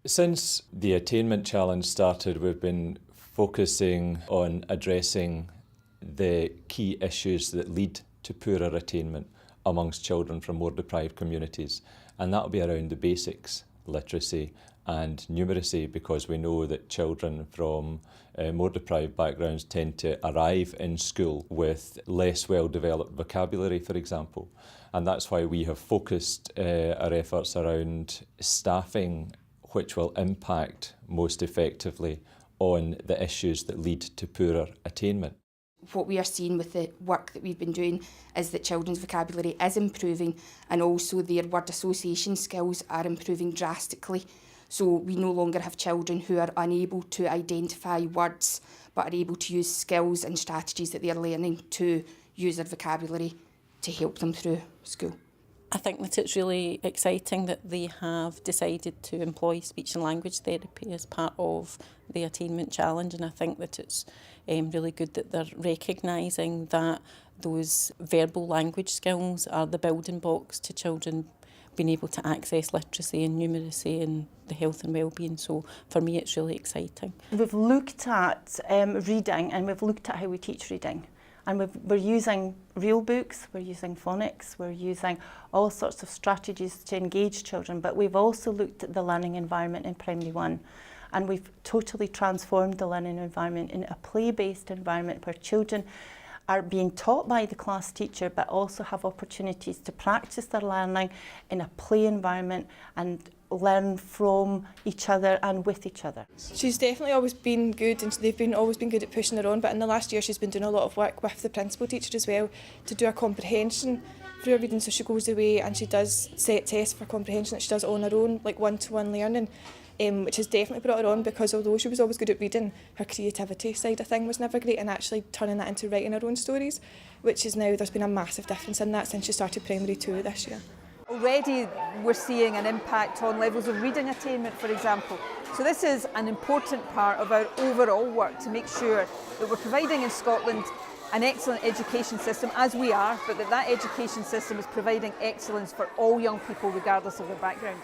Since the Attainment Challenge started, we've been focusing on addressing the key issues that lead to poorer attainment amongst children from more deprived communities. And that'll be around the basics, literacy and numeracy, because we know that children from more deprived backgrounds tend to arrive in school with less well-developed vocabulary, for example. And that's why we have focused our efforts around staffing which will impact most effectively on the issues that lead to poorer attainment. What we are seeing with the work that we've been doing is that children's vocabulary is improving, and also their word association skills are improving drastically. So we no longer have children who are unable to identify words but are able to use skills and strategies that they are learning to use their vocabulary to help them through school. I think that it's really exciting that they have decided to employ speech and language therapy as part of the Attainment Challenge, and I think that it's really good that they're recognising that those verbal language skills are the building blocks to children being able to access literacy and numeracy and the health and wellbeing. So for me it's really exciting. We've looked at reading, and we've looked at how we teach reading. And we're using real books, we're using phonics, we're using all sorts of strategies to engage children, but we've also looked at the learning environment in Primary 1. And we've totally transformed the learning environment into a play-based environment where children are being taught by the class teacher but also have opportunities to practice their learning in a play environment and learn from each other and with each other. She's definitely always been good, and they've always been good at pushing her on, but in the last year she's been doing a lot of work with the principal teacher as well to do a comprehension through her reading. So she goes away and she does set tests for comprehension that she does on her own, like one-to-one learning, which has definitely brought her on, because although she was always good at reading, her creativity side of thing was never great, and actually turning that into writing her own stories, which is now, there's been a massive difference in that since she started Primary 2 this year. Already we're seeing an impact on levels of reading attainment, for example. So this is an important part of our overall work to make sure that we're providing in Scotland an excellent education system, as we are, but that education system is providing excellence for all young people regardless of their background.